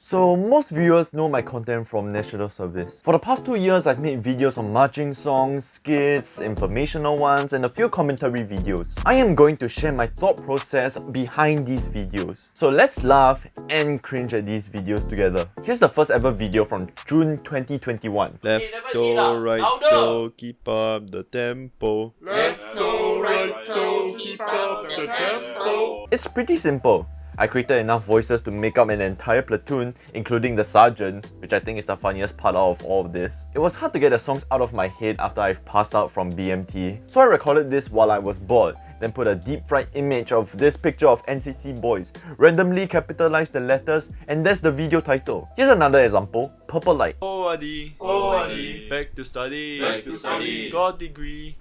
So most viewers know my content from National Service. For the past 2 years, I've made videos on marching songs, skits, informational ones, and a few commentary videos. I am going to share my thought process behind these videos. So let's laugh and cringe at these videos together. Here's the first ever video from June 2021. Left toe, right toe, keep up the tempo. Left toe, right toe, keep up the tempo. It's pretty simple. I created enough voices to make up an entire platoon, including the sergeant, which I think is the funniest part out of all of this. It was hard to get the songs out of my head after I've passed out from BMT, so I recorded this while I was bored, then put a deep fried image of this picture of NCC boys, randomly capitalized the letters, and that's the video title. Here's another example, Purple Light. ORD, ORD, back to study, back to study, got degree,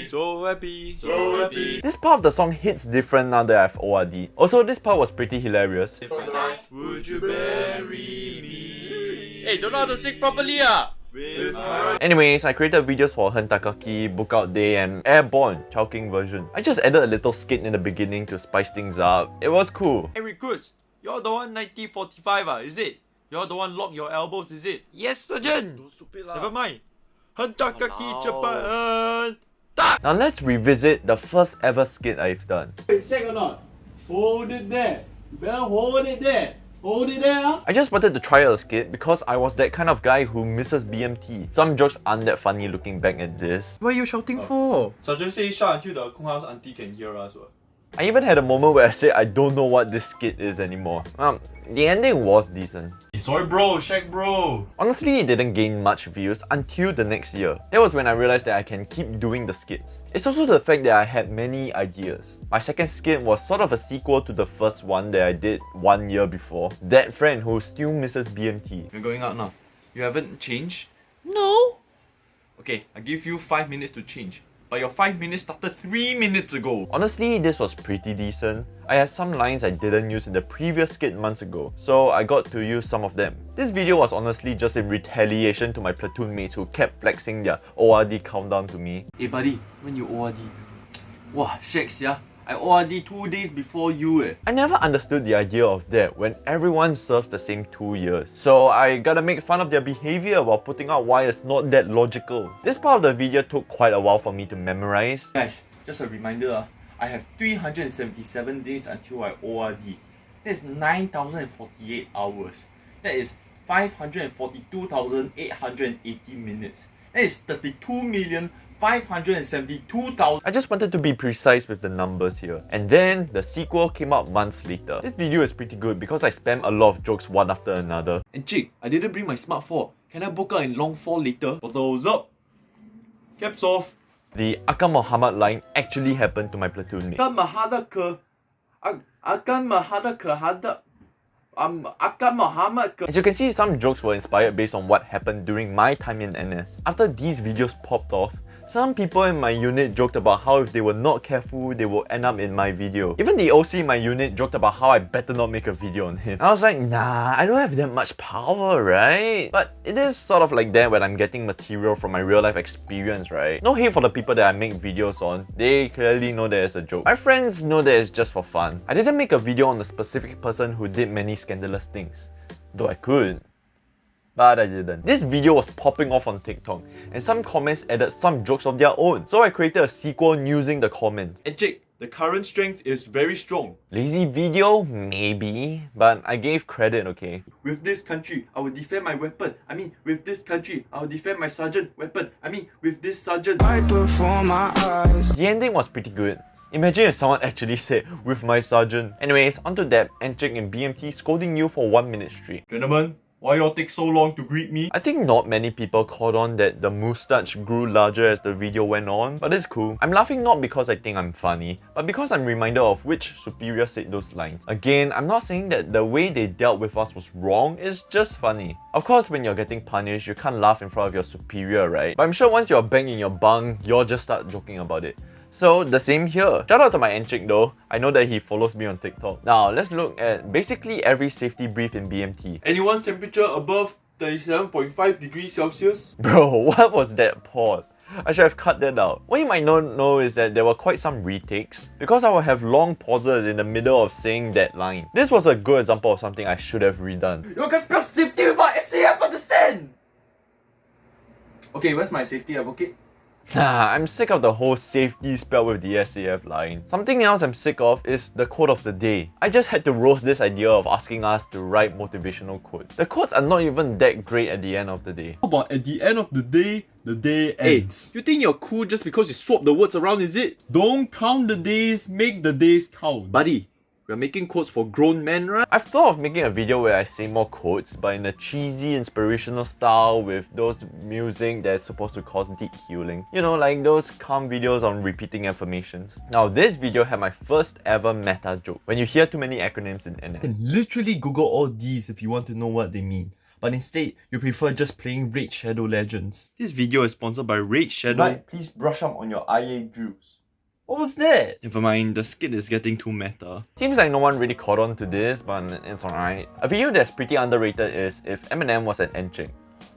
so happy, so happy. This part of the song hits different now that I've ORD. Also, this part was pretty hilarious. If I die, would you bury me? Hey, don't know how to sing properly With my Anyways, I created videos for Hentakaki, Bookout Day, and Airborne, Chowking version. I just added a little skit in the beginning to spice things up. It was cool. Hey recruits, you're the one 9045 is it? You're the one lock your elbows, is it? Yes, Sergeant! Don't stupid Never mind. Hentakaki cepat. Now let's revisit the first ever skit I've done. Check or not? Hold it there. You better hold it there. Hold it there. Huh? I just wanted to try a skit because I was that kind of guy who misses BMT. Some jokes aren't that funny looking back at this. What are you shouting for? Sergeant say shout until the Kung House auntie can hear us. I even had a moment where I said I don't know what this skit is anymore. The ending was decent. Hey, sorry bro, Shaq bro. Honestly, it didn't gain much views until the next year. That was when I realized that I can keep doing the skits. It's also the fact that I had many ideas. My second skit was sort of a sequel to the first one that I did 1 year before. That friend who still misses BMT. You're going out now. You haven't changed? No. Okay, I give you 5 minutes to change. But your 5 minutes started 3 minutes ago. Honestly, this was pretty decent. I had some lines I didn't use in the previous skit months ago, so I got to use some of them. This video was honestly just in retaliation to my platoon mates who kept flexing their ORD countdown to me. Hey buddy, when you ORD? Wow, shakes yeah. I ORD 2 days before you I never understood the idea of that when everyone serves the same 2 years. So I gotta make fun of their behavior while putting out why it's not that logical. This part of the video took quite a while for me to memorize. Guys, just a reminder, I have 377 days until I ORD. That is 9,048 hours. That is 542,880 minutes. That is 32,572,000. I just wanted to be precise with the numbers here. And then the sequel came out months later. This video is pretty good because I spam a lot of jokes one after another. And chick, I didn't bring my Smart 4. Can I book out in long 4 later? Bottles up. Caps off. The Akan Muhammad line actually happened to my platoon mate. Akan Mahada ke... Akan Mahada ke hadap... Akan Muhammad ke... As you can see, some jokes were inspired based on what happened during my time in NS. After these videos popped off, some people in my unit joked about how if they were not careful, they will end up in my video. Even the OC in my unit joked about how I better not make a video on him. I was like, nah, I don't have that much power, right? But it is sort of like that when I'm getting material from my real life experience, right? No hate for the people that I make videos on. They clearly know that it's a joke. My friends know that it's just for fun. I didn't make a video on a specific person who did many scandalous things. Though I could. But I didn't. This video was popping off on TikTok, and some comments added some jokes of their own. So I created a sequel using the comments. And chick, the current strength is very strong. Lazy video? Maybe. But I gave credit, okay? With this country, I will defend my weapon. With this country, I will defend my sergeant weapon. With this sergeant. Right before my eyes. The ending was pretty good. Imagine if someone actually said, with my sergeant. Anyways, onto Deb and Chick in BMT scolding you for 1 minute straight. Gentlemen, why y'all take so long to greet me? I think not many people caught on that the moustache grew larger as the video went on, but it's cool. I'm laughing not because I think I'm funny, but because I'm reminded of which superior said those lines. Again, I'm not saying that the way they dealt with us was wrong, it's just funny. Of course, when you're getting punished, you can't laugh in front of your superior, right? But I'm sure once you're banged in your bunk, you'll just start joking about it. So the same here. Shout out to my Enchik though. I know that he follows me on TikTok. Now let's look at basically every safety brief in BMT. Anyone's temperature above 37.5 degrees Celsius? Bro, what was that pause? I should have cut that out. What you might not know is that there were quite some retakes because I will have long pauses in the middle of saying that line. This was a good example of something I should have redone. You can spell safety without SAF, understand? Okay, where's my safety advocate? Nah, I'm sick of the whole safety spelled with the SAF line. Something else I'm sick of is the quote of the day. I just had to roast this idea of asking us to write motivational quotes. The quotes are not even that great at the end of the day. How about at the end of the day ends? You think you're cool just because you swap the words around, is it? Don't count the days, make the days count. Buddy, we're making quotes for grown men, right? I've thought of making a video where I say more quotes, but in a cheesy, inspirational style with those music that's supposed to cause deep healing. You know, like those calm videos on repeating affirmations. Now, this video had my first ever meta joke. When you hear too many acronyms in NS. And literally Google all these if you want to know what they mean. But instead, you prefer just playing Raid Shadow Legends. This video is sponsored by Raid Shadow. Right, please brush up on your IA drills. What was that? Never mind, the skit is getting too meta. Seems like no one really caught on to this, but it's alright. A video that's pretty underrated is if Eminem was an Enchik.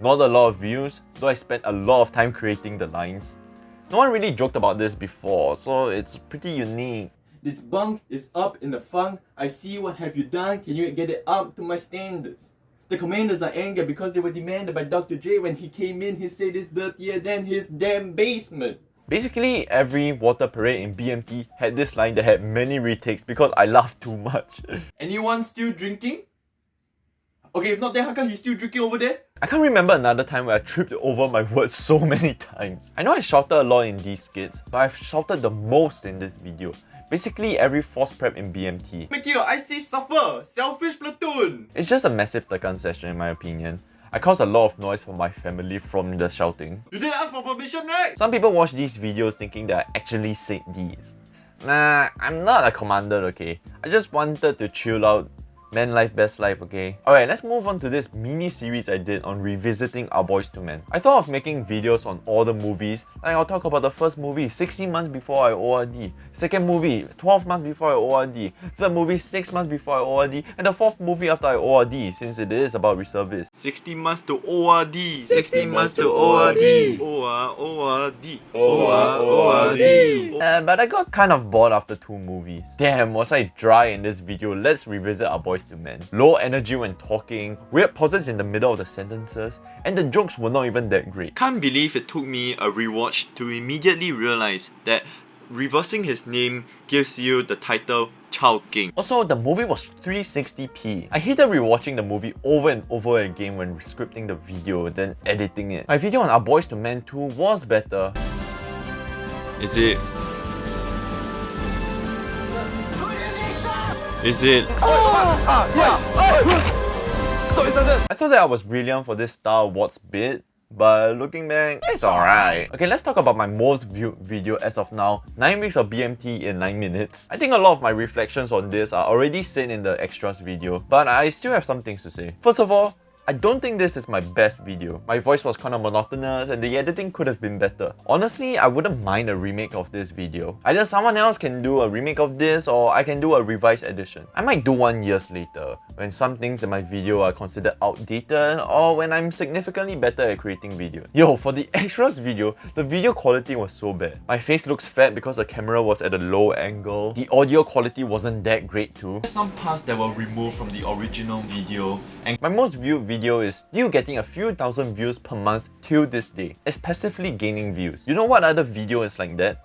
Not a lot of views, though I spent a lot of time creating the lines. No one really joked about this before, so it's pretty unique. This bunk is up in the funk. I see what have you done. Can you get it up to my standards? The commanders are angry because they were demanded by Dr. J when he came in. He said it's dirtier than his damn basement. Basically, every water parade in BMT had this line that had many retakes because I laughed too much. Anyone still drinking? Okay, if not then how come he's still drinking over there? I can't remember another time where I tripped over my words so many times. I know I shouted a lot in these skits, but I've shouted the most in this video. Basically every force prep in BMT. Make your IC suffer! Selfish platoon! It's just a massive tekan session in my opinion. I caused a lot of noise for my family from the shouting. You didn't ask for permission, right? Some people watch these videos thinking that I actually said these. Nah, I'm not a commander, okay? I just wanted to chill out. Man life, best life, okay? Alright, let's move on to this mini-series I did on revisiting Our Boys to Men. I thought of making videos on all the movies, like I'll talk about the first movie 16 months before I ORD, second movie 12 months before I ORD, third movie 6 months before I ORD, and the fourth movie after I ORD, since it is about reservists. 16 months to ORD! 16 months to ORD! ORD! But I got kind of bored after 2 movies. Damn, was I dry in this video? Let's revisit Our Boys to Men. Low energy when talking, weird pauses in the middle of the sentences, and the jokes were not even that great. Can't believe it took me a rewatch to immediately realize that reversing his name gives you the title Chao King. Also, the movie was 360p. I hated rewatching the movie over and over again when scripting the video, then editing it. My video on Our Boys to Men 2 was better. Is it? Is it? I thought that I was brilliant for this Star Awards bit, but looking back, it's alright. Okay, let's talk about my most viewed video as of now, 9 weeks of BMT in 9 minutes. I think a lot of my reflections on this are already said in the extras video, but I still have some things to say. First of all, I don't think this is my best video. My voice was kind of monotonous and the editing could have been better. Honestly, I wouldn't mind a remake of this video. Either someone else can do a remake of this or I can do a revised edition. I might do one years later, when some things in my video are considered outdated or when I'm significantly better at creating videos. Yo, for the extras video, the video quality was so bad. My face looks fat because the camera was at a low angle. The audio quality wasn't that great too. Some parts that were removed from the original video, and My most viewed video is still getting a few thousand views per month till this day. It's passively gaining views. You know what other video is like that?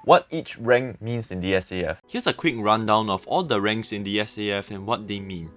What each rank means in the SAF. here's a quick rundown of all the ranks in the SAF and what they mean.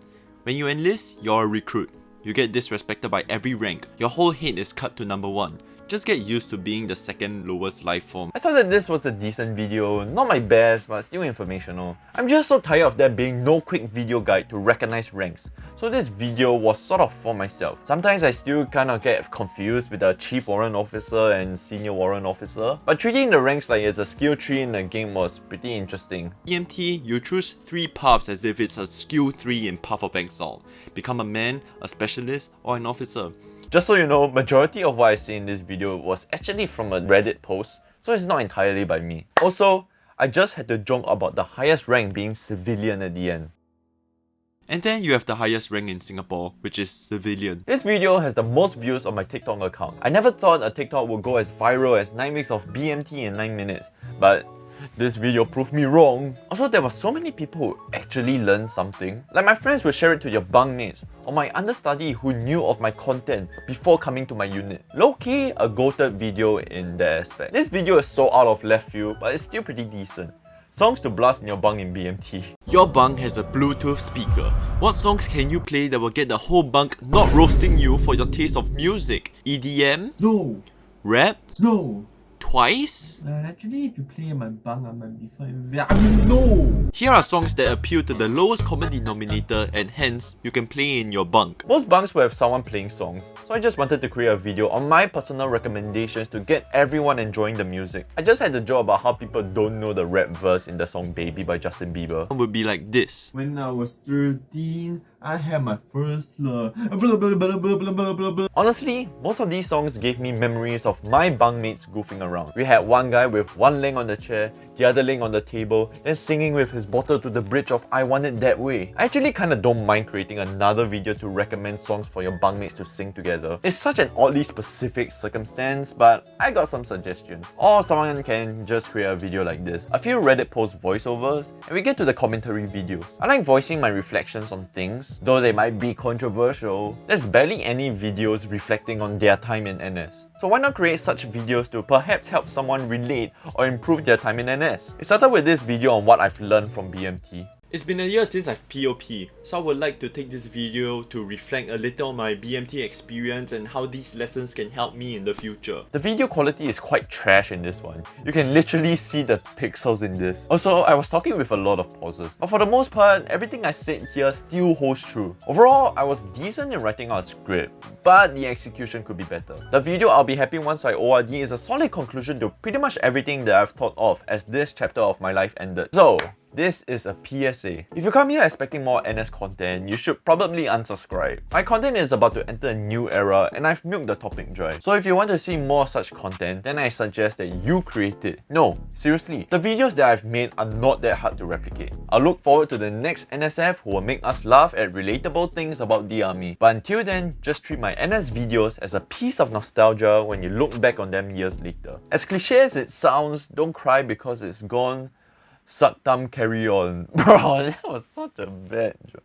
When you enlist, you're a recruit. You get disrespected by every rank. Your whole head is cut to number 1. Just get used to being the second lowest life form. I thought that this was a decent video, not my best, but still informational. I'm just so tired of there being no quick video guide to recognize ranks, so this video was sort of for myself. Sometimes I still kind of get confused with the Chief Warrant Officer and Senior Warrant Officer, but treating the ranks like it's a skill tree in the game was pretty interesting. BMT, you choose 3 paths as if it's a skill 3 in Path of Exile. Become a man, a specialist, or an officer. Just so you know, majority of what I say in this video was actually from a Reddit post, so it's not entirely by me. Also, I just had to joke about the highest rank being civilian at the end. And then you have the highest rank in Singapore, which is civilian. This video has the most views on my TikTok account. I never thought a TikTok would go as viral as 9 weeks of BMT in 9 minutes, but this video proved me wrong. Also, there were so many people who actually learned something. Like my friends would share it to their bunkmates, or my understudy who knew of my content before coming to my unit. Low-key, a goated video in that aspect. This video is so out of left field, but it's still pretty decent. Songs to blast in your bunk in BMT. Your bunk has a Bluetooth speaker. What songs can you play that will get the whole bunk not roasting you for your taste of music? EDM? No, Rap? no. Twice? Actually, if you play in my bunk, I might be fine. I mean, no. Here are songs that appeal to the lowest common denominator and hence you can play in your bunk. Most bunks will have someone playing songs, so I just wanted to create a video on my personal recommendations to get everyone enjoying the music. I just had to joke about how people don't know the rap verse in the song Baby by Justin Bieber. It would be like this. When I was 13, I had my first love. Blah, blah, blah, blah, blah, blah, blah, blah. Honestly, most of these songs gave me memories of my bunkmates goofing around. We had one guy with one leg on the chair, the other leg on the table, then singing with his bottle to the bridge of I Want It That Way. I actually kinda don't mind creating another video to recommend songs for your bunkmates to sing together. It's such an oddly specific circumstance, but I got some suggestions. Or someone can just create a video like this. A few Reddit post voiceovers, and we get to the commentary videos. I like voicing my reflections on things, though they might be controversial. There's barely any videos reflecting on their time in NS. So why not create such videos to perhaps help someone relate or improve their time in NS? It started with this video on what I've learned from BMT. It's been a year since I've POP, so I would like to take this video to reflect a little on my BMT experience and how these lessons can help me in the future. The video quality is quite trash in this one. You can literally see the pixels in this. Also, I was talking with a lot of pauses, but for the most part, everything I said here still holds true. Overall, I was decent in writing out a script, but the execution could be better. The video I'll be happy once I ORD is a solid conclusion to pretty much everything that I've thought of as this chapter of my life ended. So, this is a PSA. If you come here expecting more NS content, you should probably unsubscribe. My content is about to enter a new era and I've milked the topic dry. So if you want to see more such content, then I suggest that you create it. No, seriously, the videos that I've made are not that hard to replicate. I'll look forward to the next NSF who will make us laugh at relatable things about the army. But until then, just treat my NS videos as a piece of nostalgia when you look back on them years later. As cliche as it sounds, don't cry because it's gone. Suck thumb, carry on. Bro, that was such a bad joke.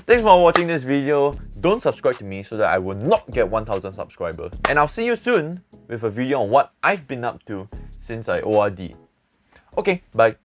Thanks for watching this video. Don't subscribe to me so that I will not get 1000 subscribers. And I'll see you soon with a video on what I've been up to since I ORD. Okay, bye.